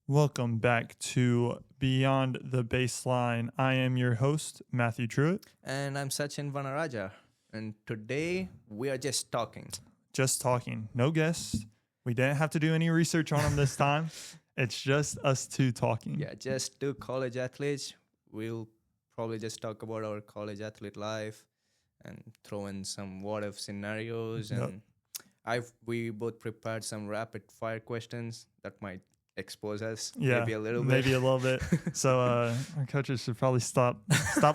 Welcome back to Beyond the Baseline. I am your host, Matthew Truitt. And I'm Sachin Vanaraja. And today we are just talking. Just talking. No guests. We didn't have to do any research on them this time. It's just us two talking. Yeah, just two college athletes. We'll probably just talk about our college athlete life and throw in some what if scenarios. And we both prepared some rapid fire questions that might expose us maybe a little bit. Maybe a little bit. So our coaches should probably stop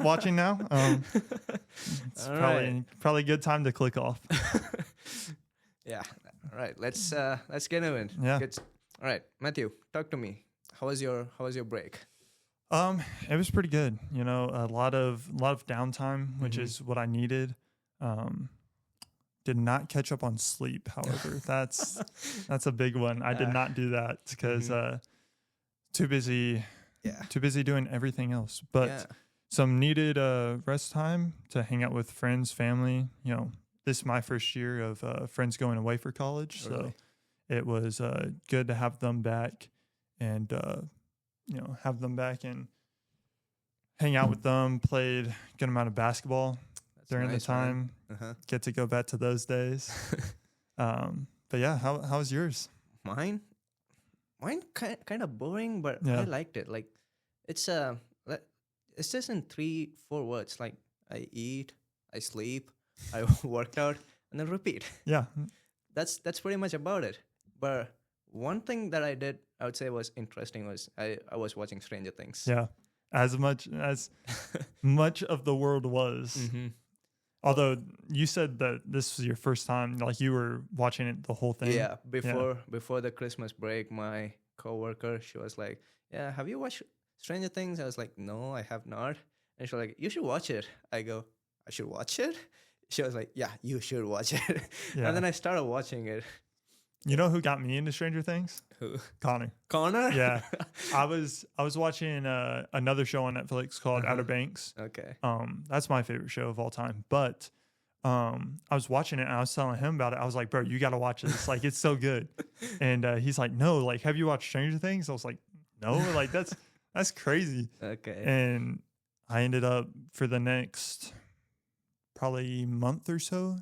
watching now. It's probably a good time to click off. Yeah. All right. Let's get into it. Yeah. All right, Matthew, talk to me. How was your break? It was pretty good. You know, a lot of downtime, which is what I needed. Did not catch up on sleep, however. That's a big one. I did not do that because too busy doing everything else. But some needed rest time to hang out with friends, family. You know, this is my first year of friends going away for college, so it was good to have them back and have them back and hang out with them. Played a good amount of basketball during the time. Get to go back to those days. But yeah, how was yours? Mine kind of boring, but I liked it. Like it's just in 3-4 words. Like I eat, I sleep, I work out, and then repeat. Yeah, that's pretty much about it. But one thing that I did, I would say was interesting was I was watching Stranger Things. Yeah, as much of the world was. Although you said that this was your first time, like you were watching it the whole thing. Yeah, before the Christmas break, my coworker, she was like, "Yeah, have you watched Stranger Things?" I was like, "No, I have not." And she was like, "You should watch it." I go, "I should watch it?" She was like, "Yeah, you should watch it." Yeah. And then I started watching it. You know who got me into Stranger Things? Who? Connor. Yeah. I was watching another show on Netflix called Outer Banks. Okay. That's my favorite show of all time. But I was watching it and I was telling him about it. I was like, bro, you got to watch this. Like, it's so good. And he's like, no, like, have you watched Stranger Things? I was like, no, like, that's crazy. Okay. And I ended up for the next probably month or so,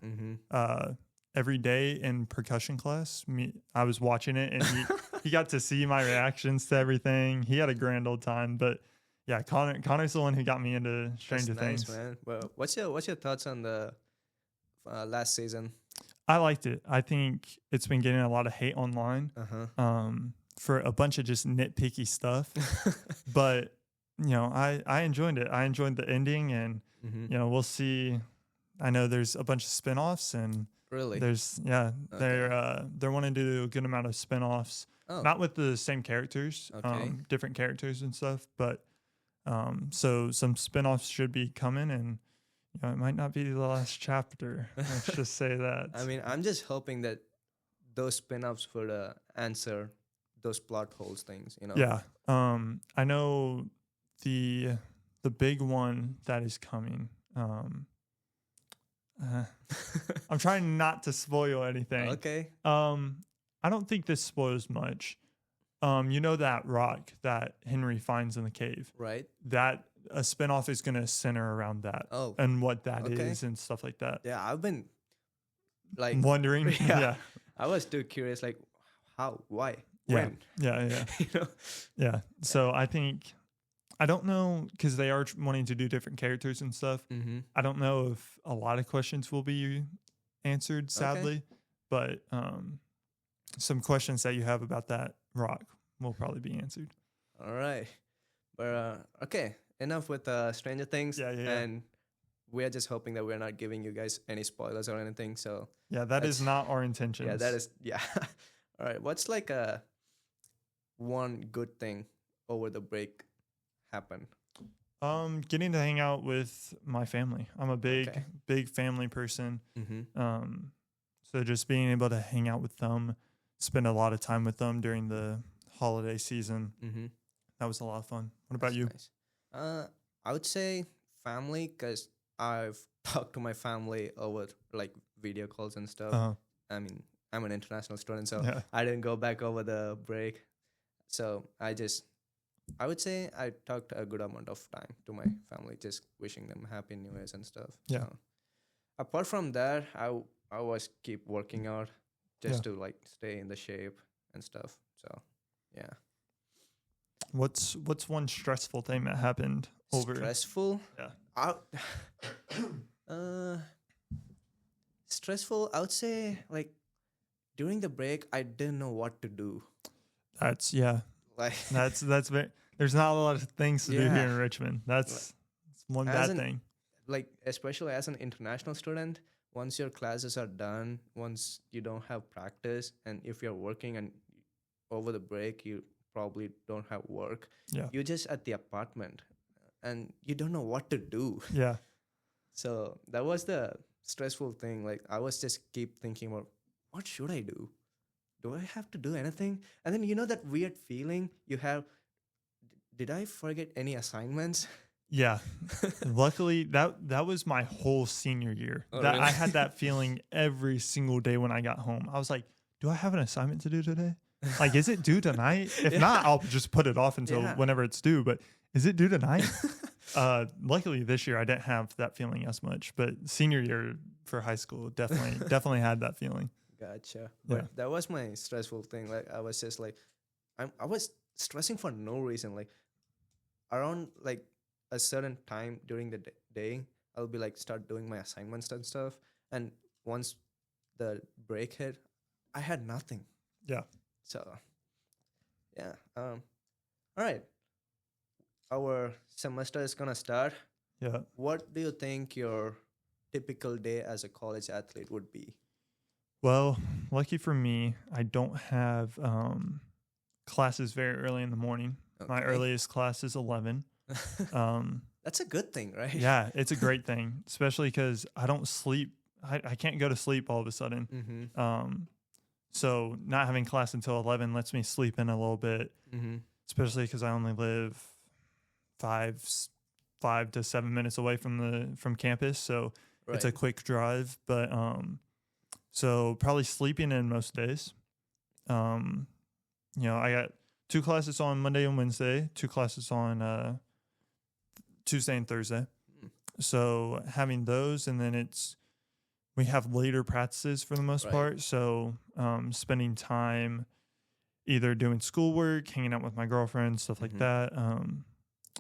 every day in percussion class, I was watching it and he got to see my reactions to everything. He had a grand old time. But yeah, Connor's the one who got me into Stranger Things. Nice, man. Well, what's your thoughts on the last season? I liked it. I think it's been getting a lot of hate online for a bunch of just nitpicky stuff. But you know, I enjoyed it. I enjoyed the ending, and you know, we'll see. I know there's a bunch of spinoffs and. Really? They're wanting to do a good amount of spinoffs, not with the same characters, different characters and stuff, but so some spinoffs should be coming, and you know, it might not be the last chapter. Let's just say that. I mean, I'm just hoping that those spinoffs would answer those plot holes things, you know. Yeah. I know the big one that is coming. I'm trying not to spoil anything. Okay. I don't think this spoils much. You know that rock that Henry finds in the cave? Right. That a spinoff is going to center around that. Oh. And what that is and stuff like that. Yeah, I've been like wondering. Yeah. I was too curious, like how, why, when. Yeah. You know? Yeah. So I don't know, because they are wanting to do different characters and stuff. I don't know if a lot of questions will be answered, sadly. But some questions that you have about that rock will probably be answered. All right. But, okay, enough with Stranger Things. Yeah. And we're just hoping that we're not giving you guys any spoilers or anything. So yeah, that is not our intention. Yeah, that is, yeah. All right. What's like one good thing over the break happen? Getting to hang out with my family. I'm a big family person. So just being able to hang out with them, spend a lot of time with them during the holiday season. That was a lot of fun. What about you? Nice. I would say family, because I've talked to my family over like video calls and stuff. I mean, I'm an international student, so I didn't go back over the break. So I would say I talked a good amount of time to my family, just wishing them happy New Year's and stuff. Yeah. So apart from that, I was keep working out just to like stay in the shape and stuff. So yeah. What's one stressful thing that happened over? Stressful? Yeah. Stressful. I would say like during the break, I didn't know what to do. That's Like that's very. There's not a lot of things to do here in Richmond. That's one bad thing. Like especially as an international student, once your classes are done, once you don't have practice, and if you're working and over the break you probably don't have work, you're just at the apartment and you don't know what to do. Yeah. So that was the stressful thing. Like I was just keep thinking about what should I do? Do I have to do anything? And then you know that weird feeling you have. Did I forget any assignments? Yeah. Luckily, that was my whole senior year. Oh, that really? I had that feeling every single day when I got home. I was like, do I have an assignment to do today? Like, is it due tonight? If not, I'll just put it off until whenever it's due. But is it due tonight? Luckily, this year I didn't have that feeling as much. But senior year for high school, definitely had that feeling. Gotcha. But that was my stressful thing. Like I was just like, I was stressing for no reason. Like around like a certain time during the day, I'll be like start doing my assignments and stuff. And once the break hit, I had nothing. Yeah. So, yeah. All right. Our semester is gonna start. Yeah. What do you think your typical day as a college athlete would be? Well, lucky for me, I don't have classes very early in the morning. Okay. My earliest class is 11. That's a good thing, right? Yeah, it's a great thing, especially because I don't sleep. I can't go to sleep all of a sudden. Mm-hmm. So not having class until 11 lets me sleep in a little bit, especially because I only live 5 to 7 minutes away from campus. So it's a quick drive, but so probably sleeping in most days. I got 2 classes on Monday and Wednesday, 2 classes on Tuesday and Thursday. So having those, and then we have later practices for the most part. So spending time either doing schoolwork, hanging out with my girlfriend, stuff like that,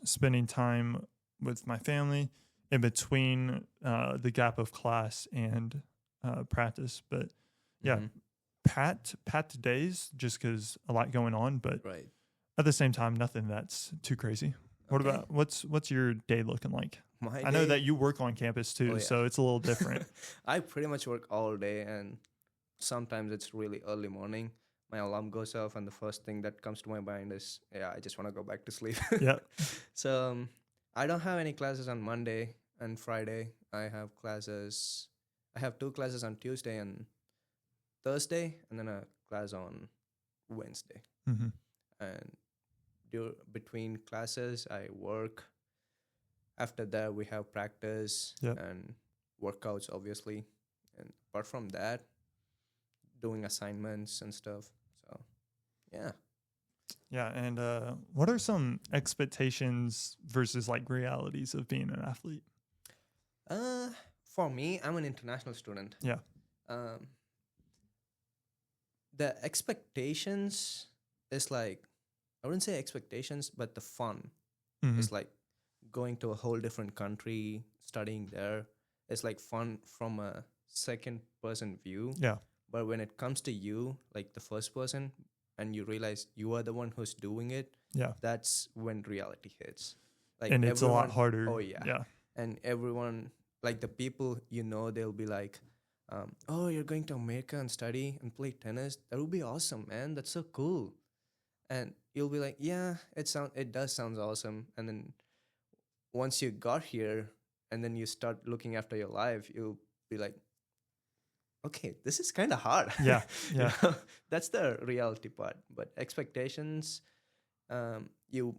spending time with my family in between the gap of class and practice. But pat days just because a lot going on, but at the same time, nothing that's too crazy. What about what's your day looking like? I know that you work on campus too, so it's a little different. I pretty much work all day, and sometimes it's really early morning. My alarm goes off, and the first thing that comes to my mind is, I just want to go back to sleep. Yeah. So I don't have any classes on Monday and Friday. I have 2 classes on Tuesday and Thursday, and then a class on Wednesday. And between classes, I work. After that, we have practice and workouts, obviously. And apart from that, doing assignments and stuff. So, yeah. Yeah, and what are some expectations versus like realities of being an athlete? For me, I'm an international student. Yeah. The expectations is like, I wouldn't say expectations, but the fun is like going to a whole different country, studying there. It's like fun from a second person view. Yeah. But when it comes to you, like the first person, and you realize you are the one who's doing it, that's when reality hits. Like, and it's a lot harder. Oh, yeah. Yeah. And everyone, like the people, they'll be like, oh, you're going to America and study and play tennis? That would be awesome, man. That's so cool. And you'll be like, yeah, it does sound awesome. And then once you got here and then you start looking after your life, you'll be like, okay, this is kind of hard. Yeah. Yeah. That's the reality part. But expectations, you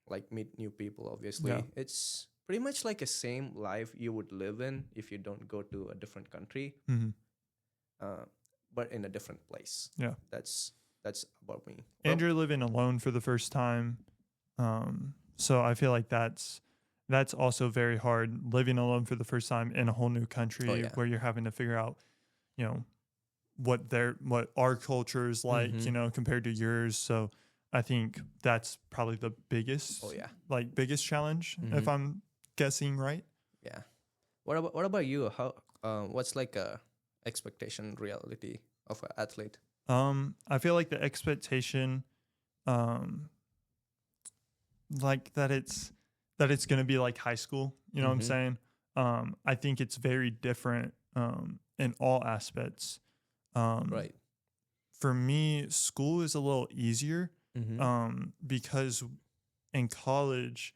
like meet new people, obviously. Yeah. It's pretty much like a same life you would live in if you don't go to a different country, but in a different place. Yeah. That's that's about me. And you're living alone for the first time. So I feel like that's also very hard, living alone for the first time in a whole new country where you're having to figure out, you know, what our culture is like, you know, compared to yours. So I think that's probably the biggest, biggest challenge, if I'm guessing right. Yeah. What about you? How what's like a expectation reality of an athlete? I feel like the expectation, like that it's going to be like high school, you know what I'm saying? I think it's very different in all aspects. Right. For me, school is a little easier because in college,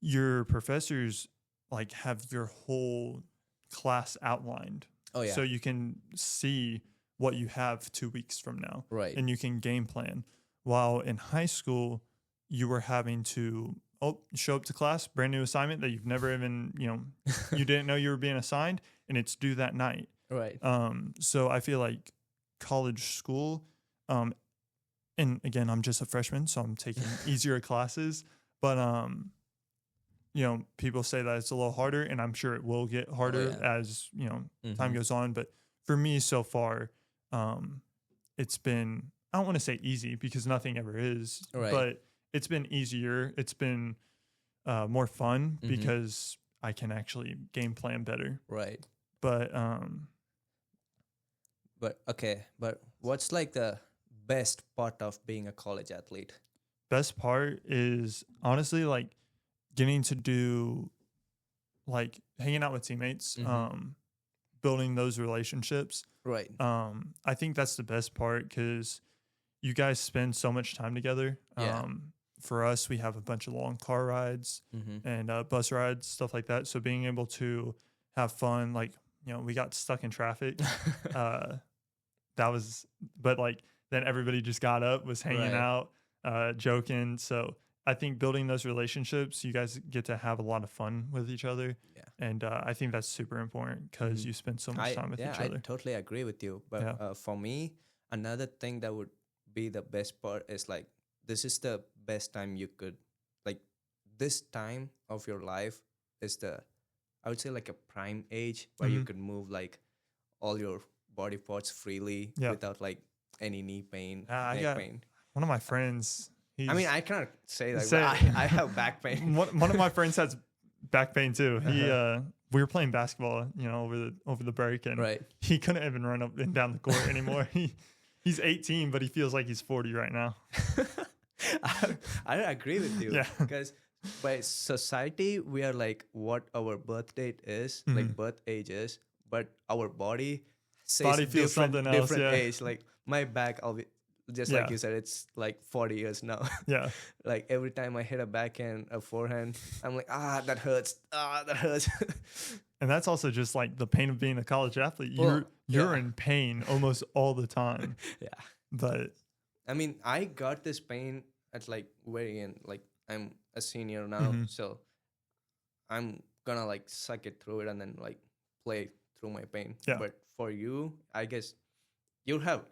your professors like have your whole class outlined. Oh yeah. So you can see what you have 2 weeks from now. Right. And you can game plan. While in high school, you were having to show up to class, brand new assignment that you've never even, you know, you didn't know you were being assigned, and it's due that night. Right. So I feel like college school, and again, I'm just a freshman, so I'm taking easier classes, but you know, people say that it's a little harder, and I'm sure it will get harder as, you know, time goes on. But for me so far, it's been, I don't want to say easy because nothing ever is, but it's been easier. It's been more fun because I can actually game plan better. Right. But what's like the best part of being a college athlete? Best part is honestly like getting to do like hanging out with teammates, building those relationships. Right. I think that's the best part because you guys spend so much time together. Yeah. For us, we have a bunch of long car rides and bus rides, stuff like that. So being able to have fun, like, you know, we got stuck in traffic. But like then everybody just got up, was hanging out, joking. So I think building those relationships, you guys get to have a lot of fun with each other. Yeah. And I think that's super important because you spend so much time with each other. I totally agree with you. But for me, another thing that would be the best part is like, this is the best time you could, like, this time of your life is I would say like a prime age where you could move like all your body parts freely without like any knee pain, neck pain. One of my friends, I cannot say that. I have back pain. One of my friends has back pain too. We were playing basketball, you know, over the break, and he couldn't even run up and down the court anymore. He's 18, but he feels like he's 40 right now. I agree with you because by society we are like what our birth date is, like birth age is, but our body says feels something else. Different age. Like my back, I'll be just like you said, it's like 40 years now. Yeah. Like every time I hit a backhand, a forehand, I'm like, that hurts. That hurts. And that's also just like the pain of being a college athlete. You're in pain almost all the time. Yeah. But I mean, I got this pain at like very end. Like I'm a senior now, so I'm gonna like suck it through it and then like play through my pain. Yeah. But for you, I guess you have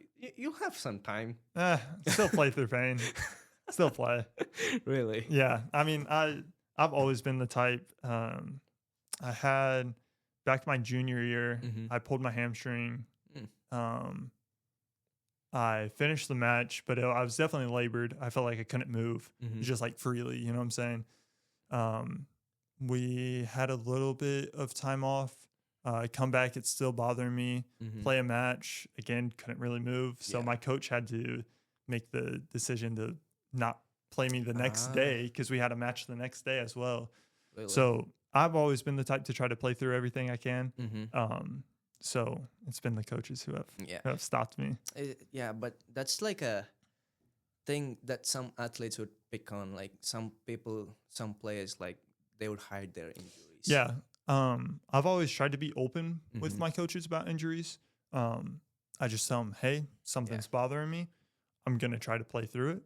some time. Still play through pain. Still play. Really? Yeah. I mean, I've always been the type. I had back my junior year, I pulled my hamstring. I finished the match, but I was definitely labored. I felt like I couldn't move just like freely, you know what I'm saying? We had a little bit of time off. Come back, it's still bothering me. Play a match, again, couldn't really move. So my coach had to make the decision to not play me the next day because we had a match the next day as well. Really? So I've always been the type to try to play through everything I can. So it's been the coaches who have stopped me. But that's like a thing that some athletes would pick on. Like some players, like they would hide their injuries. Yeah. I've always tried to be open with my coaches about injuries. I just tell them, hey, something's bothering me. I'm going to try to play through it,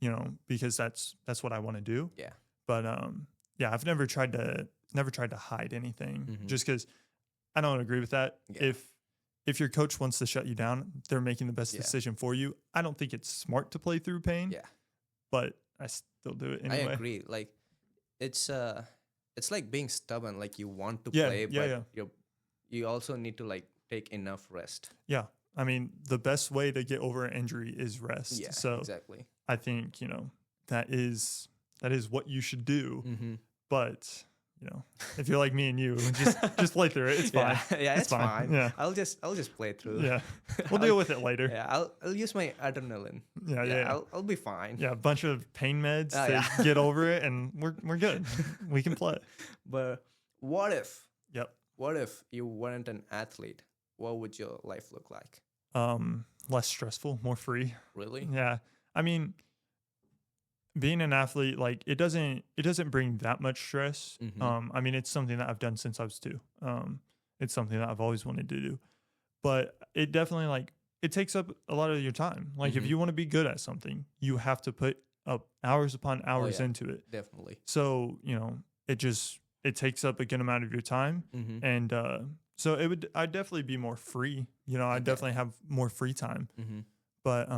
you know, because that's what I want to do. Yeah. But, I've never tried to hide anything just because I don't agree with that. Yeah. if your coach wants to shut you down, they're making the best Yeah. decision for you. I don't think it's smart to play through pain. Yeah. But I still do it anyway. I agree. Like it's like being stubborn. Like you want to Yeah, play, yeah, but you also need to like take enough rest. Yeah. I mean, the best way to get over an injury is rest. Yeah, so exactly. I think, that is what you should do. Mm-hmm. But, if you're like me and you, just play through it. It's fine. Yeah, it's fine. Yeah. I'll just play through. Yeah. We'll deal with it later. Yeah, I'll use my adrenaline. Yeah. I'll be fine. Yeah, a bunch of pain meds to get over it, and we're good. We can play. But what if you weren't an athlete? What would your life look like? Less stressful, more free. Really? Yeah. I mean, being an athlete, like it doesn't bring that much stress. Mhm. I mean, it's something that I've done since I was 2. It's something that I've always wanted to do, but it definitely it takes up a lot of your time. Like if Mhm. you want to be good at something, you have to put up hours upon hours yeah. into it. Definitely. So, it takes up a good amount of your time. Mm-hmm. And so I'd definitely be more free. I'd definitely have more free time. Mm-hmm. But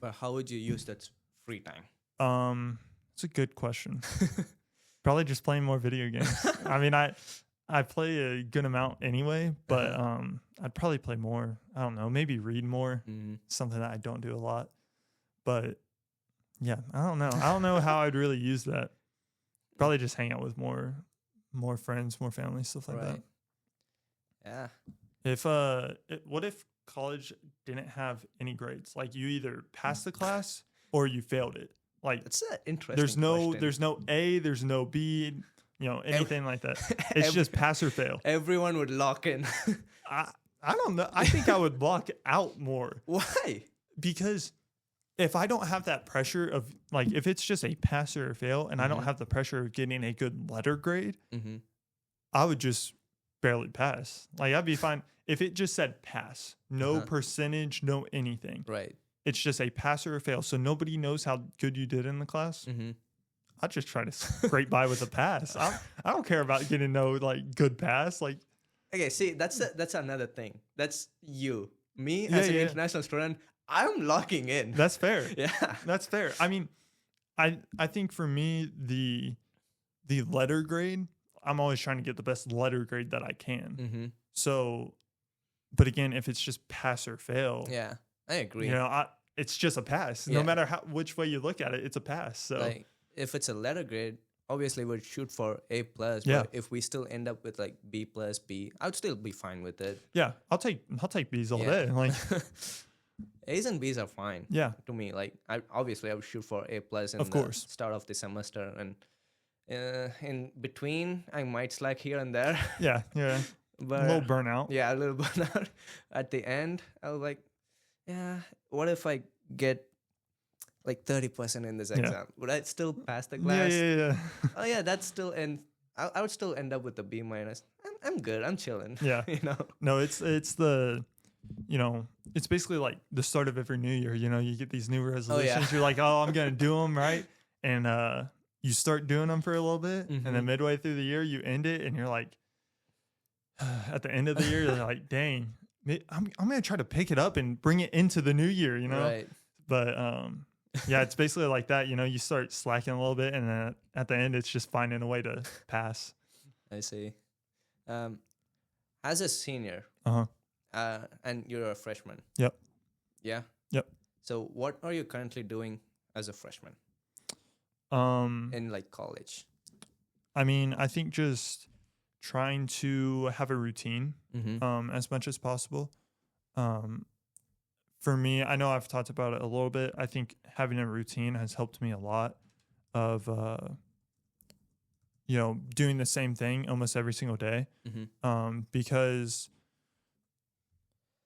But how would you use that free time? it's a good question. Probably just playing more video games. I mean, I play a good amount anyway, but I'd probably play more. I don't know, maybe read more. Mm-hmm. Something that I don't do a lot. But yeah, I don't know. I don't know how I'd really use that. Probably just hang out with more friends, more family, stuff like that. Yeah. If what if college didn't have any grades? Like you either passed the class or you failed it. Like That's an interesting there's no question. A, there's no B, anything like that. It's just pass or fail. Everyone would lock in. I don't know. I think I would block out more Why? because if I don't have that pressure of like if it's just a pass or a fail and I don't Mhm. have the pressure of getting a good letter grade, Mm-hmm. I would just barely pass. Like I'd be fine if it just said pass, no Uh-huh. percentage, no anything. Right. It's just a pass or a fail. So nobody knows how good you did in the class. Mm-hmm. I'd just try to scrape by with a pass. I don't care about getting no like good pass. Like Okay, see, that's another thing. That's you. Me Yeah, as an yeah. international student, I'm locking in. that's fair. yeah. That's fair. I mean, I think for me the letter grade, I'm always trying to get the best letter grade that I can. Mm-hmm. So, but again, if it's just pass or fail, Yeah, I agree. it's just a pass. Yeah. No matter which way you look at it, it's a pass. So Like if it's a letter grade, obviously we'd shoot for A plus. Yeah. But if we still end up with like B plus B, I'd still be fine with it. yeah, I'll take B's all Yeah. day. Like A's and B's are fine yeah, to me. Like I would shoot for A plus in Of the course. start of the semester, and in between I might slack here and there. yeah, But a little burnout. yeah, a little burnout. At the end, I was like, yeah, what if I get like 30% in this Yeah. exam? Would I still pass the Yeah, class? yeah. Oh yeah, that's still I would still end up with a B minus. I'm good. I'm chilling. Yeah. you know. No, it's the it's basically like the start of every new year. You get these new resolutions. You're like, oh, I'm gonna do them right, and you start doing them for a little bit, and Mhm. then midway through the year, you end it, and you're like, at the end of the year, you're like, dang, I'm gonna try to pick it up and bring it into the new year. Right. But yeah, it's basically like that. You start slacking a little bit, and then at the end, it's just finding a way to pass. I see. As a senior, Uh huh. and you're a freshman. Yep. Yeah. Yep. So what are you currently doing as a freshman in like college? I mean, I think just trying to have a routine Mm-hmm. as much as possible. For me, I know I've talked about it a little bit. I think having a routine has helped me a lot of, doing the same thing almost every single day. Mm-hmm. Because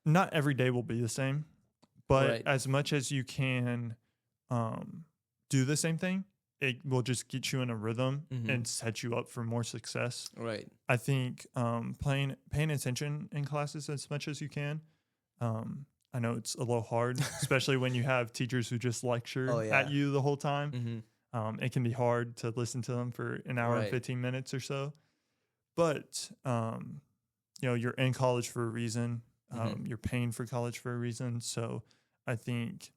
not every day will be the same, but Right. as much as you can do the same thing, it will just get you in a rhythm Mhm. and set you up for more success. Right. I think paying attention in classes as much as you can. I know it's a little hard, especially when you have teachers who just lecture Oh, yeah. at you the whole time. Mm-hmm. It can be hard to listen to them for an hour and Right. 15 minutes or so. But, you're in college for a reason. You're paying for college for a reason. So I think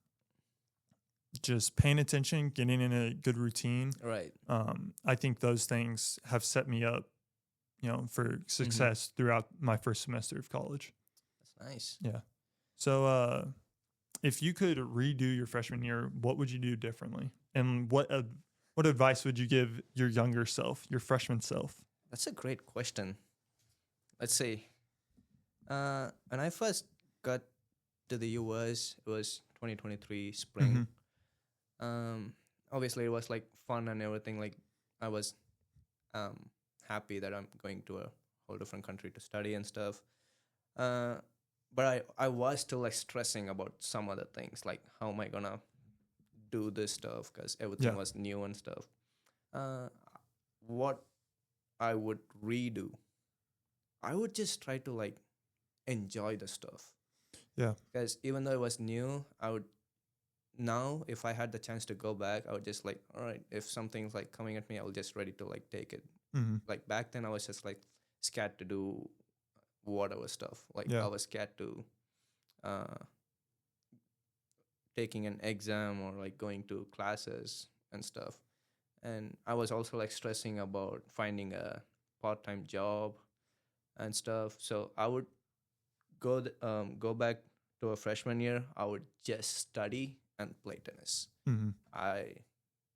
just paying attention, getting in a good routine. Right. I think those things have set me up, for success throughout my first semester of college. That's nice. Yeah. So if you could redo your freshman year, what would you do differently? And what advice would you give your younger self, your freshman self? That's a great question. Let's see. When I first got to the US, it was 2023 spring. Obviously, it was like fun and everything. Like I was happy that I'm going to a whole different country to study and stuff. But I was still like stressing about some other things, like how am I gonna do this stuff, because everything was new and stuff. What I would redo, I would just try to like enjoy the stuff. Yeah. Because even though it was new, now if I had the chance to go back, I would just like, all right, if something's like coming at me, I will just ready to like take it. Like back then I was just like scared to do whatever stuff. Like I was scared to taking an exam or like going to classes and stuff. And I was also like stressing about finding a part-time job and stuff. So I would go back to a freshman year. I would just study and play tennis. I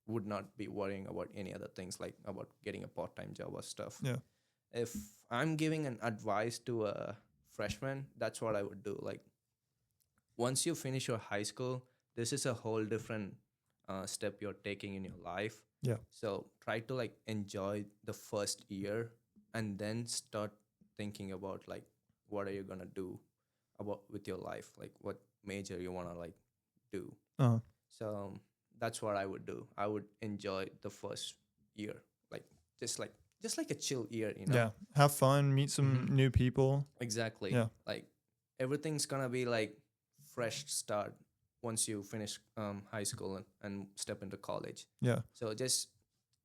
would not be worrying about any other things, like about getting a part-time job or stuff. Yeah. If I'm giving an advice to a freshman, that's what I would do. Like once you finish your high school, this is a whole different step you're taking in your life. Yeah. So try to like enjoy the first year and then start thinking about like what are you gonna do with your life, like what major you wanna like do. So that's what I would do. I would enjoy the first year, like just like a chill year, Yeah, have fun, meet some new people. Exactly. Yeah, like everything's gonna be like fresh start once you finish high school and step into college. Yeah. So just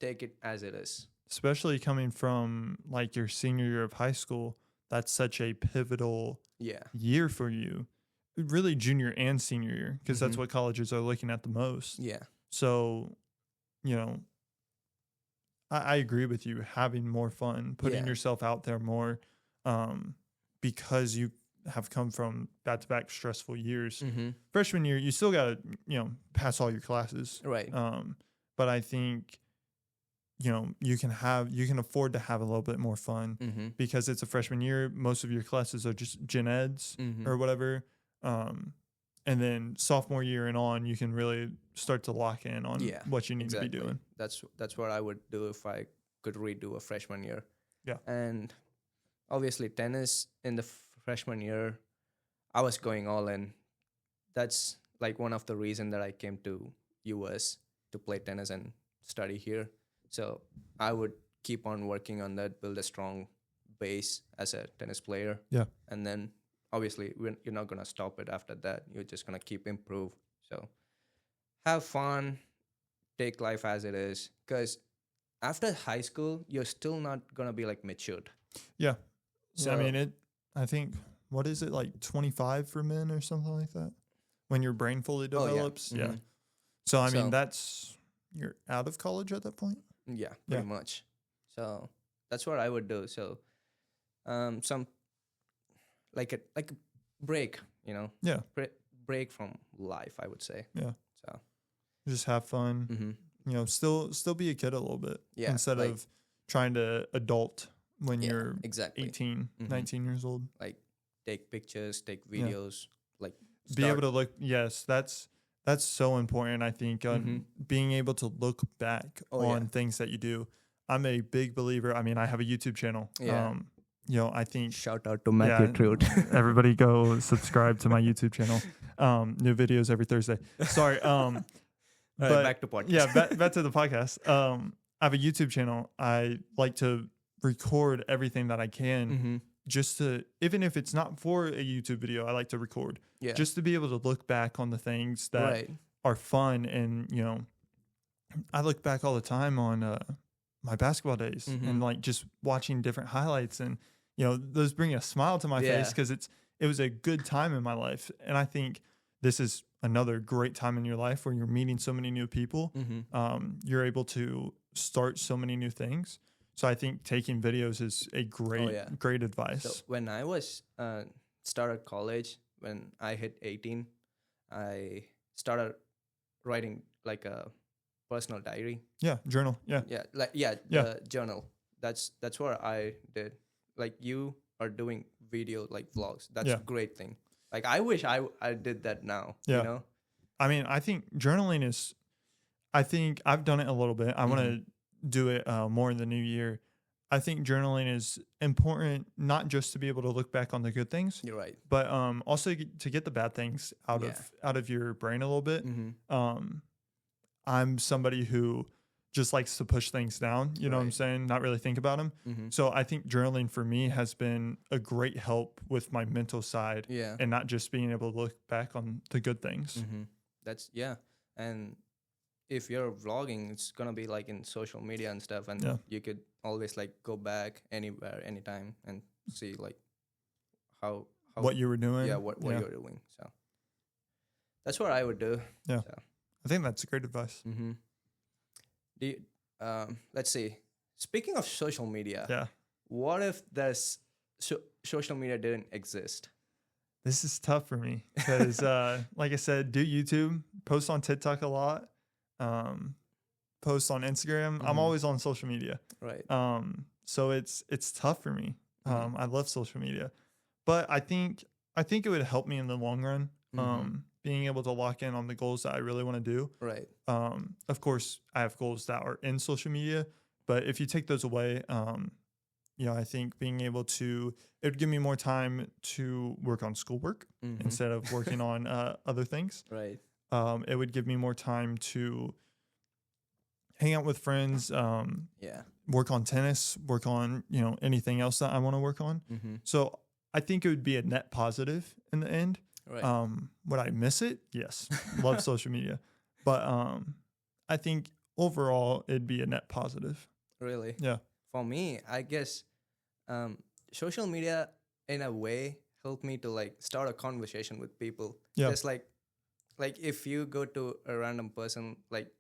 take it as it is. Especially coming from like your senior year of high school, that's such a pivotal year for you. Really junior and senior year, because that's what colleges are looking at the most. Yeah. So, I agree with you, having more fun, putting yourself out there more, because you have come from back-to-back stressful years. Freshman year, you still got to, pass all your classes. Right. But I think, you can afford to have a little bit more fun because it's a freshman year. Most of your classes are just gen eds or whatever. And then sophomore year and on, you can really start to lock in on what you need to be doing. That's what I would do if I could redo a freshman year. Yeah. And obviously tennis in the freshman year, I was going all in. That's like one of the reasons that I came to US to play tennis and study here. So I would keep on working on that, build a strong base as a tennis player. Yeah. And then obviously you're not going to stop it after that. You're just going to keep improve. So have fun, take life as it is. Because after high school, you're still not going to be like matured. Yeah. So I mean, I think, what is it, like 25 for men or something like that? When your brain fully develops? Yeah. So, I mean, you're out of college at that point? Yeah, pretty much. So that's what I would do. So some like a break, Yeah. Break from life, I would say. Yeah. So just have fun. Still be a kid a little bit. Yeah. Instead of trying to adult when you're 18, 19 years old. Like take pictures, take videos, like be able to look. Yes, that's so important. I think being able to look back on things that you do. I'm a big believer. I mean, I have a YouTube channel. Yeah. I think shout out to Matthew Trude. Everybody go subscribe to my YouTube channel. New videos every Thursday. Sorry. But back to podcast. Yeah, back to the podcast. I have a YouTube channel. I like to record everything that I can, just to, even if it's not for a YouTube video, I like to record, just to be able to look back on the things that are fun. And I look back all the time on my basketball days and like just watching different highlights, and those bring a smile to my face, because it's it was a good time in my life. And I think this is another great time in your life where you're meeting so many new people. You're able to start so many new things. So I think taking videos is a great advice. So when I was started college, when I hit 18, I started writing like a personal diary. Yeah, journal. Yeah. The journal. That's what I did. Like you are doing video like vlogs. That's a great thing. Like I wish I did that now. Yeah. You know? I mean, I think journaling is, I think I've done it a little bit. I want to do it more in the new year. I think journaling is important, not just to be able to look back on the good things. You're right. But also to get the bad things out of your brain a little bit. I'm somebody who just likes to push things down, you know what I'm saying? Not really think about them. So I think journaling for me has been a great help with my mental side and not just being able to look back on the good things. That's, and if you're vlogging, it's going to be like in social media and stuff. And you could always like go back anywhere, anytime and see like how what you were doing. Yeah, what you're doing. So that's what I would do. Yeah. So. I think that's great advice. Let's see. Speaking of social media, what if there's social media didn't exist? This is tough for me because, like I said, do YouTube, post on TikTok a lot, post on Instagram. I'm always on social media, right? So it's tough for me. I love social media, but I think it would help me in the long run. Being able to lock in on the goals that I really want to do. Right. Of course, I have goals that are in social media, but if you take those away, I think being able to, it would give me more time to work on schoolwork instead of working on other things. Right. It would give me more time to hang out with friends, work on tennis, work on, anything else that I want to work on. So I think it would be a net positive in the end. Right. Would I miss it? Yes. Love social media. But I think overall it'd be a net positive. Really? Yeah. For me, I guess social media in a way helped me to like start a conversation with people. Yeah. Just like if you go to a random person, like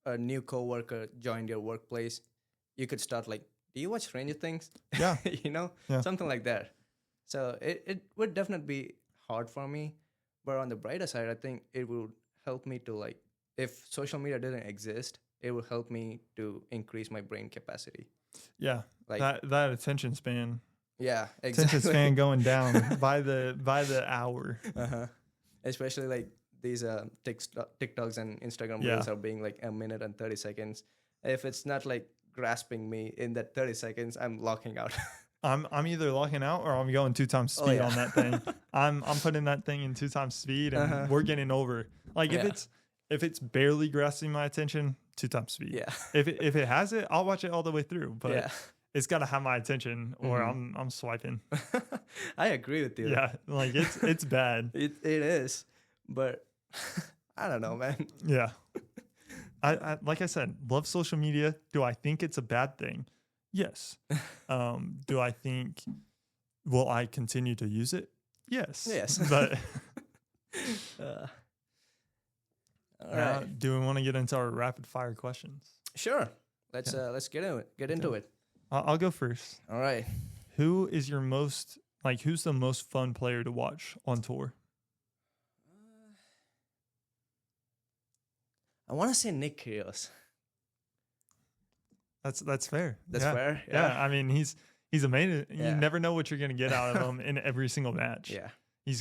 a new coworker joined your workplace, you could start like, do you watch Stranger Things? Yeah. Something like that. So it would definitely be hard for me, but on the brighter side, I think it would help me to like, if social media didn't exist, it would help me to increase my brain capacity. Yeah, like that attention span. Yeah, exactly. Attention span going down by the hour. Especially like these TikToks and Instagram reels are being like a minute and 30 seconds. If it's not like grasping me in that 30 seconds, I'm locking out. I'm either locking out or I'm going 2 times speed on that thing. I'm putting that thing in 2 times speed and we're getting over. Like if it's barely grasping my attention, 2 times speed. Yeah. If it has it, I'll watch it all the way through. But it's got to have my attention or I'm swiping. I agree with you. Yeah, like it's bad. It is, but I don't know, man. Yeah. I like I said, love social media. Do I think it's a bad thing? Yes. Do I think, will I continue to use it? Yes. Yes. But all right. Do we want to get into our rapid fire questions? Sure. Let's get into it. I'll go first. All right. Who's the most fun player to watch on tour? I want to say Nick Kyrgios. That's fair. That's fair. Yeah. I mean, he's amazing. You never know what you're gonna get out of him in every single match. Yeah. He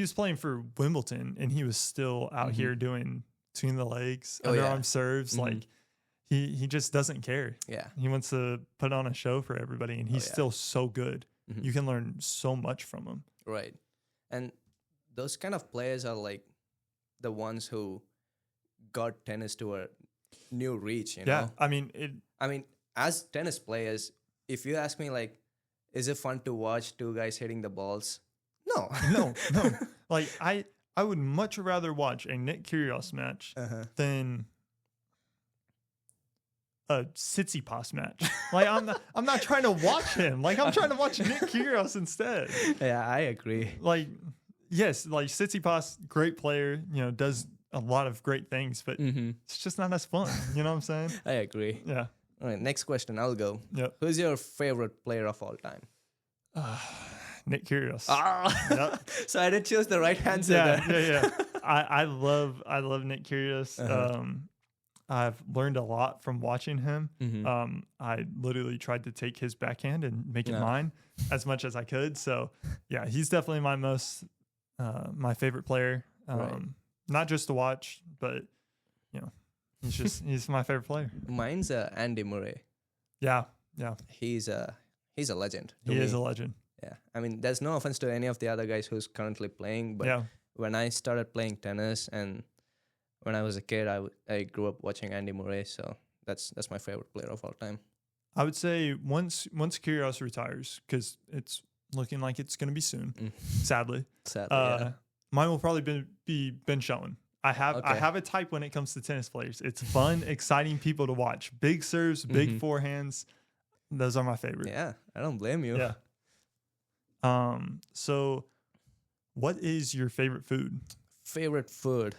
was playing for Wimbledon and he was still out here doing between the legs, underarm serves. Like he just doesn't care. Yeah. He wants to put on a show for everybody and he's still so good. You can learn so much from him. Right. And those kind of players are like the ones who got tennis to a new reach, you know? Yeah. I mean, as tennis players, if you ask me like, is it fun to watch 2 guys hitting the balls? No. No. Like I would much rather watch a Nick Kyrgios match than a Tsitsipas match. Like I'm not trying to watch him. Like I'm trying to watch Nick Kyrgios instead. Yeah, I agree. Like yes, like Tsitsipas, great player, does a lot of great things, but it's just not as fun. You know what I'm saying? I agree. Yeah. All right, next question. I'll go. Yep. Who's your favorite player of all time? Nick Kyrgios. Yep. So I did choose the right answer. Yeah. I love Nick Kyrgios. I've learned a lot from watching him. I literally tried to take his backhand and make it mine as much as I could. So yeah, he's definitely my favorite player. Not just to watch, but he's my favorite player. Mine's Andy Murray. Yeah. He's a legend. He is a legend. Yeah. I mean, there's no offense to any of the other guys who's currently playing, but when I started playing tennis and when I was a kid, I grew up watching Andy Murray, so that's my favorite player of all time. I would say once Kyrgios retires, because it's looking like it's going to be soon, sadly. Yeah. Mine will probably be Ben Shelton. I have a type when it comes to tennis players. It's fun, exciting people to watch. Big serves, big forehands. Those are my favorite. Yeah, I don't blame you. Yeah. So what is your favorite food? Favorite food?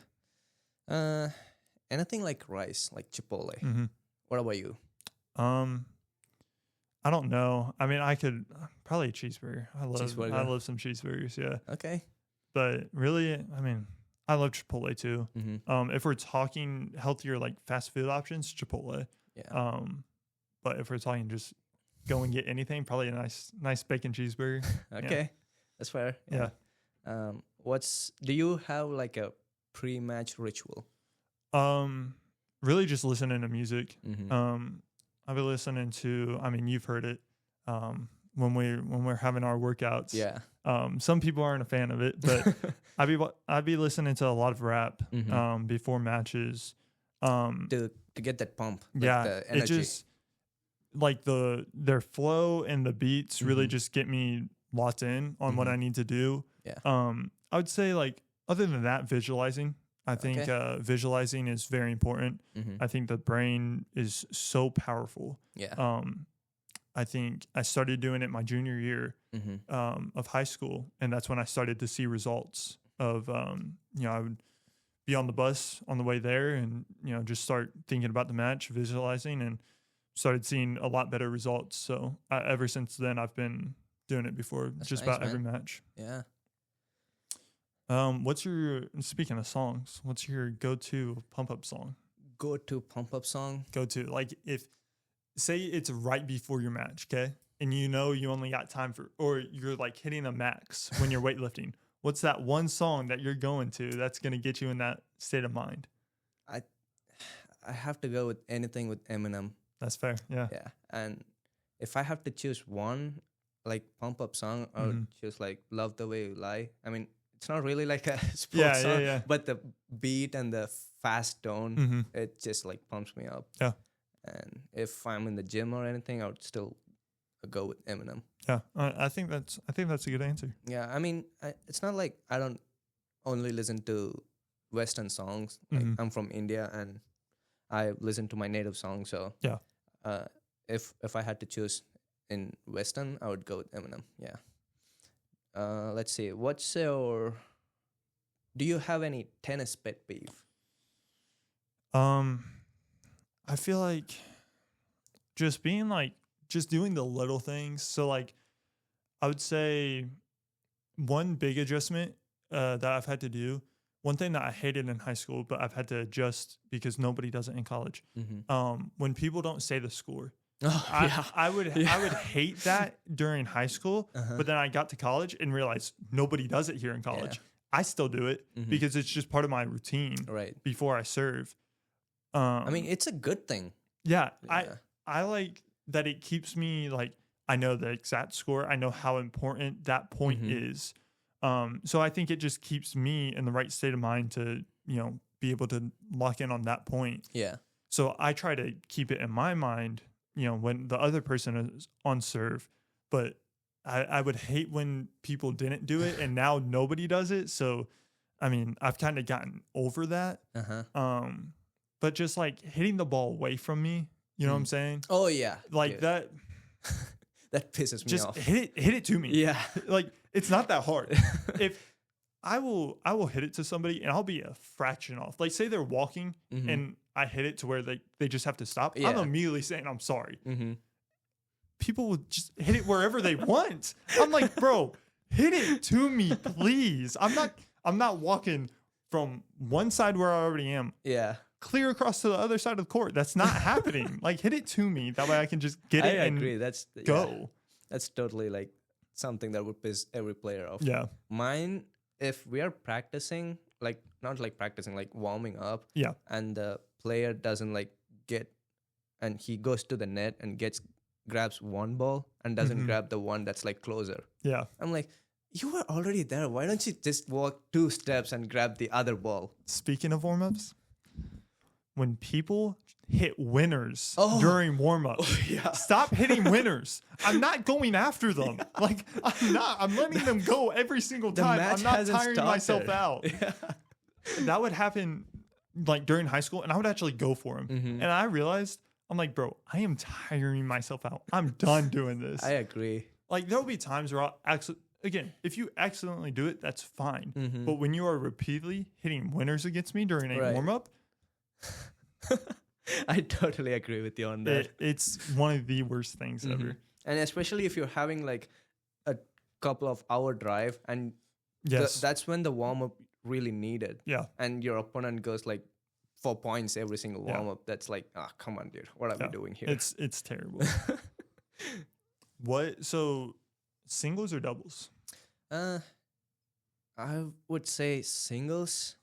Anything like rice, like Chipotle. What about you? I don't know. I mean, I could probably a cheeseburger. I love some cheeseburgers. Yeah. Okay. But really, I mean, I love Chipotle too. If we're talking healthier, like fast food options, Chipotle. Yeah. But if we're talking just go and get anything, probably a nice bacon cheeseburger. Okay. That's fair. Yeah. Do you have like a pre-match ritual? Really just listening to music. I've been listening to, I mean, you've heard it. When we're having our workouts. Yeah. Some people aren't a fan of it, but I'd be listening to a lot of rap before matches. To get that pump. Yeah. The energy. It just like their flow and the beats really just get me locked in on what I need to do. Yeah. I would say like other than that, visualizing. I think visualizing is very important. I think the brain is so powerful. Yeah. I think I started doing it my junior year of high school, and that's when I started to see results of, I would be on the bus on the way there and, just start thinking about the match, visualizing, and started seeing a lot better results. So ever since then, I've been doing it before about every match. Yeah. Speaking of songs, what's your go-to pump-up song? Go-to pump-up song? Like say it's right before your match, okay? And you only got time or you're like hitting a max when you're weightlifting. What's that one song that you're going to that's going to get you in that state of mind? I have to go with anything with Eminem. That's fair, yeah. Yeah, and if I have to choose one, like pump-up song, I would choose like Love the Way You Lie. I mean, it's not really like a sports song, but the beat and the fast tone, it just like pumps me up. Yeah. And if I'm in the gym or anything, I would still go with Eminem. Yeah, I think that's a good answer. Yeah, I mean, it's not like I don't only listen to Western songs. Like I'm from India and I listen to my native songs. So yeah, if I had to choose in Western, I would go with Eminem. Yeah. Let's see. Do you have any tennis pet peeve? I feel like just doing the little things. So like, I would say one big adjustment that I've had to do, one thing that I hated in high school, but I've had to adjust because nobody does it in college. When people don't say the score. I would hate that during high school, but then I got to college and realized nobody does it here in college. Yeah. I still do it because it's just part of my routine before I serve. I mean, it's a good thing. Yeah. I like that it keeps me like, I know the exact score. I know how important that point is. So I think it just keeps me in the right state of mind to, be able to lock in on that point. Yeah. So I try to keep it in my mind, when the other person is on serve, but I would hate when people didn't do it and now nobody does it. So, I mean, I've kind of gotten over that. But just like hitting the ball away from me You know what I'm saying? Oh yeah, Like that. that pisses me Just off. hit it to me. Yeah. Like it's not that hard. If I will hit it to somebody and I'll be a fraction off. Like say they're walking and I hit it to where they just have to stop. Yeah. I'm immediately saying I'm sorry. Mm-hmm. People will just hit it wherever they want. I'm like, bro, hit it to me, please. I'm not walking from one side where I already am. Yeah. Clear across to the other side of the court. That's not happening. Like hit it to me. That way I can just get it and agree. go. Yeah, that's totally like something that would piss every player off. Yeah. Mine, if we are practicing, like not like practicing, like warming up. Yeah. And the player doesn't like get, and he goes to the net and grabs one ball and doesn't grab the one that's like closer. Yeah. I'm like, you were already there. Why don't you just walk 2 steps and grab the other ball? Speaking of warm-ups, when people hit winners during warm-up, stop hitting winners. I'm not going after them. Like I'm letting them go every single time. I'm not tiring myself out. Yeah. That would happen like during high school and I would actually go for them. And I realized, I'm like, bro, I am tiring myself out. I'm done doing this. I agree. Like there'll be times where I'll actually, again, if you accidentally do it, that's fine. But when you are repeatedly hitting winners against me during a warm-up, I totally agree with you on that. It's one of the worst things ever. And especially if you're having like a couple of hour drive and that's when the warm-up really needed. Yeah. And your opponent goes like 4 points every single warm-up. That's like, come on, dude. What are we doing here? It's terrible. So singles or doubles? I would say singles,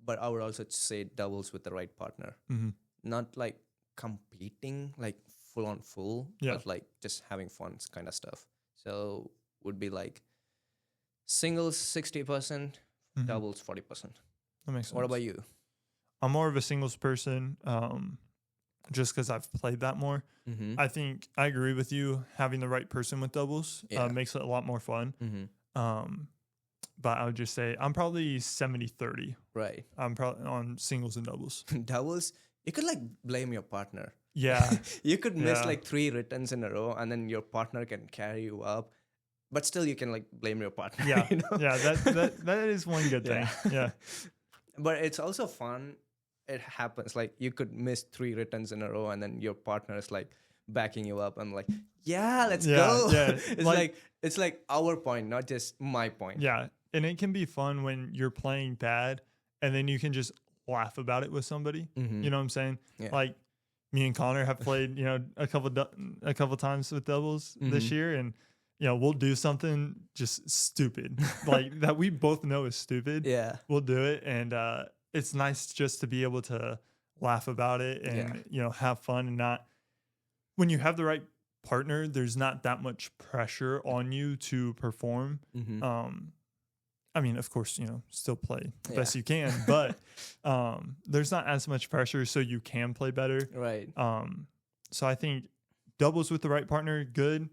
but I would also say doubles with the right partner. Not like competing, like full on full, but like just having fun kind of stuff. So would be like singles 60%, doubles 40%. That makes sense. What about you? I'm more of a singles person, just because I've played that more. I think I agree with you. Having the right person with doubles makes it a lot more fun. But I would just say I'm probably 70-30. Right. I'm probably on singles and doubles. Doubles, you could like blame your partner. Yeah. You could miss like 3 returns in a row and then your partner can carry you up. But still you can like blame your partner. Yeah. You know? Yeah, that is one good thing. Yeah. But it's also fun. It happens. Like you could miss 3 returns in a row and then your partner is like backing you up and like, let's go. Yeah. It's like our point, not just my point. Yeah. And it can be fun when you're playing bad and then you can just laugh about it with somebody. You know what I'm saying? Yeah. Like me and Connor have played, a couple times with doubles this year, and we'll do something just stupid like that we both know is stupid. Yeah. We'll do it, and it's nice just to be able to laugh about it and have fun, and not when you have the right partner, there's not that much pressure on you to perform. I mean, of course, still play the best you can, but there's not as much pressure, so you can play better. Right. So I think doubles with the right partner, good.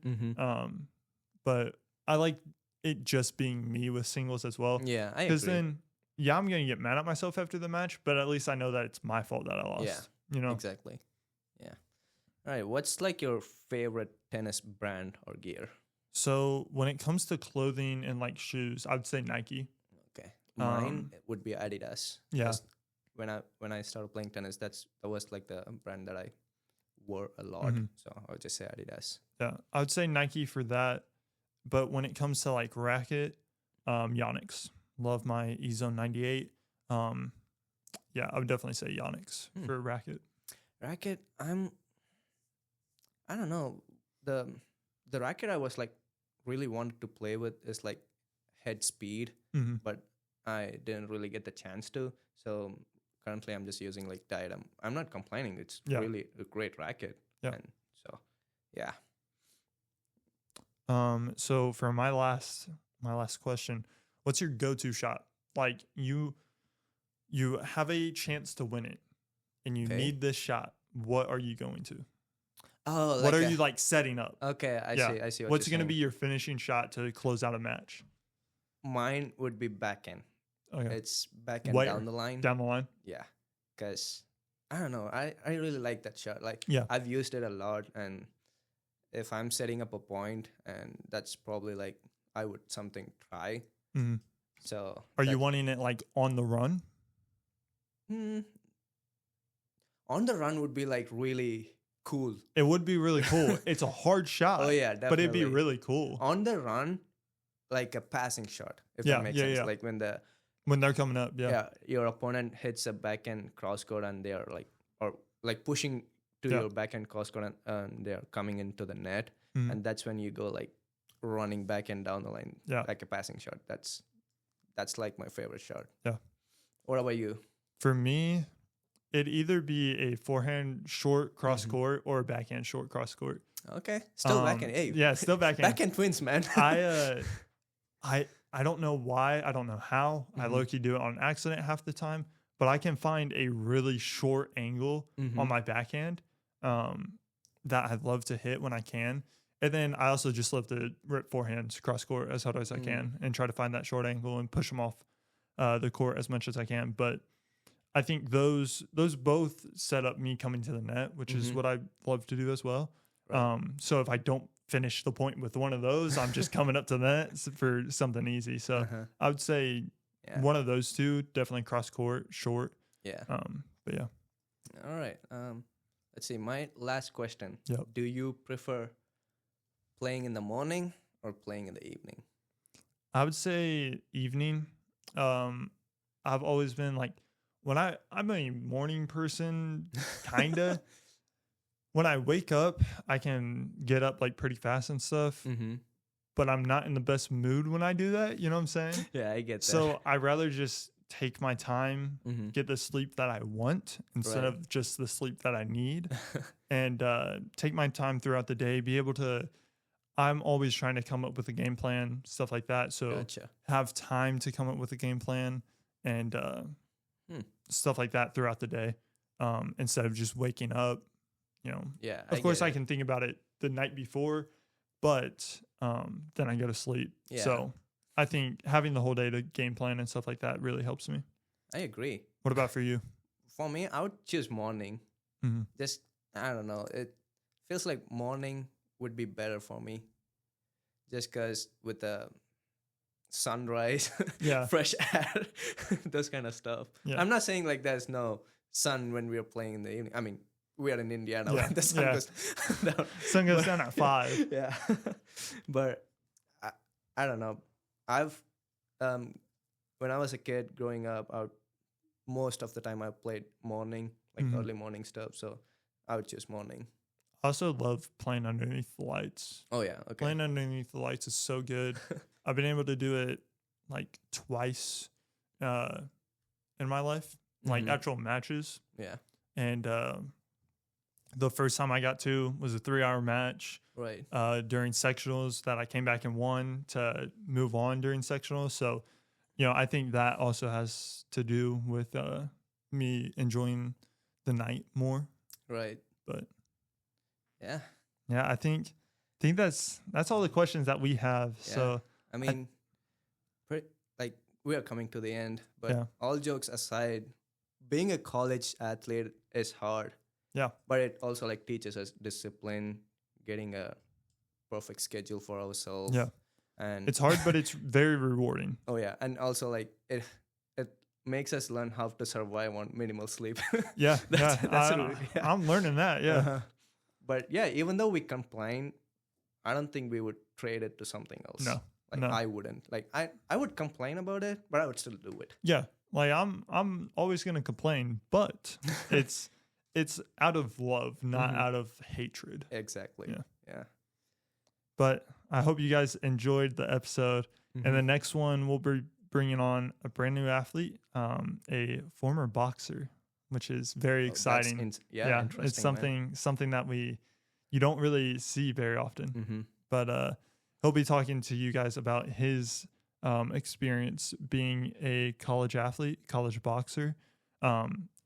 But I like it just being me with singles as well. Yeah, I agree. Because then, I'm going to get mad at myself after the match, but at least I know that it's my fault that I lost. Yeah, exactly. Yeah. All right, what's like your favorite tennis brand or gear? So when it comes to clothing and like shoes, I would say Nike. Okay. Mine would be Adidas. Yeah. When I started playing tennis, that was like the brand that I wore a lot. So I would just say Adidas. Yeah. I would say Nike for that. But when it comes to like racket, Yonex. Love my E-Zone 98. I would definitely say Yonex for racket. Racket, I don't know. The racket I was like really wanted to play with is like head speed, but I didn't really get the chance to. So currently I'm just using like Diadem. I'm not complaining. It's really a great racket. Yeah. And so, yeah. So for my last question, what's your go-to shot? Like you have a chance to win it and you need this shot. What are you going to? Oh, what are you like setting up? Okay, I see. What's going to be your finishing shot to close out a match? Mine would be backhand. Okay. It's backhand down the line. Down the line? Yeah. Because I don't know. I really like that shot. Like, Yeah. I've used it a lot, and if I'm setting up a point, and that's probably like I would something try. Mm-hmm. So, are you wanting it like on the run? On the run would be like really cool. It would be really cool. It's a hard shot. Oh yeah, definitely. But it'd be really cool. On the run, like a passing shot, if Yeah, that makes yeah, sense. yeah. Like When they're coming up, yeah. your opponent hits a backhand crosscourt and they are like pushing to your backhand crosscourt and they're coming into the net, and that's when you go like running back and down the line, like a passing shot. That's like my favorite shot. Yeah. What about you? For me, it'd either be a forehand short cross court or a backhand short cross court. Okay, still backhand. Hey, yeah, still backhand. Backhand twins, man. I don't know why. I don't know how. I low-key do it on accident half the time, but I can find a really short angle on my backhand that I'd love to hit when I can. And then I also just love to rip forehands cross court as hard as I can and try to find that short angle and push them off the court as much as I can. But I think those both set up me coming to the net, which is what I love to do as well. Right. So if I don't finish the point with one of those, I'm just coming up to the net for something easy. So I would say one of those two, definitely cross court, short. Yeah. But yeah. All right. Let's see. My last question. Yep. Do you prefer playing in the morning or playing in the evening? I would say evening. I've always been like, I'm a morning person, kinda. When I wake up, I can get up like pretty fast and stuff, but I'm not in the best mood when I do that. You know what I'm saying? Yeah, I get that. So I'd rather just take my time, get the sleep that I want instead of just the sleep that I need, and take my time throughout the day, be able to. I'm always trying to come up with a game plan, stuff like that. So have time to come up with a game plan and stuff like that throughout the day, instead of just waking up. You know, of course I can think about it the night before, but then I go to sleep. Yeah. So I think having the whole day to game plan and stuff like that really helps me. I agree. What about for you? For me, I would choose morning. Just, I don't know. It feels like morning would be better for me. Just because with the sunrise, fresh air, those kind of stuff. Yeah. I'm not saying like there's no sun when we're playing in the evening. I mean, we are in Indiana. Yeah. The sun goes down. Sun goes down at 5. Yeah. But I don't know. I've when I was a kid growing up, most of the time I played morning, like early morning stuff. So I would choose morning. I also love playing underneath the lights. Oh yeah, okay. Playing underneath the lights is so good. I've been able to do it like twice in my life, like actual matches. Yeah. And the first time I got to was a 3-hour match. Right. During sectionals that I came back and won to move on during sectionals. So, you know, I think that also has to do with me enjoying the night more. Right. But yeah. Yeah, I think that's all the questions that we have. Yeah. So I mean, like we are coming to the end, but all jokes aside, being a college athlete is hard. Yeah. But it also like teaches us discipline, getting a perfect schedule for ourselves. Yeah. And it's hard, but it's very rewarding. Oh yeah. And also like it makes us learn how to survive on minimal sleep. Yeah. That's I'm learning that. Yeah. But yeah, even though we complain, I don't think we would trade it to something else. No. Like I wouldn't. Like I would complain about it, but I would still do it. Yeah. Like I'm always gonna complain, but it's out of love, not out of hatred. Exactly. Yeah. But I hope you guys enjoyed the episode. And the next one, we'll be bringing on a brand new athlete, a former boxer, which is very exciting. It's something that you don't really see very often. But he'll be talking to you guys about his experience being a college athlete, college boxer.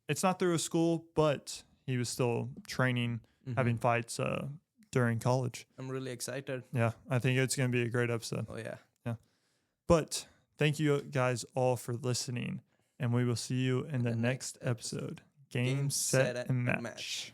It's not through a school, but he was still training, having fights during college. I'm really excited. Yeah, I think it's going to be a great episode. Oh, yeah. Yeah. But thank you guys all for listening, and we will see you in the next episode. Game, set, and match.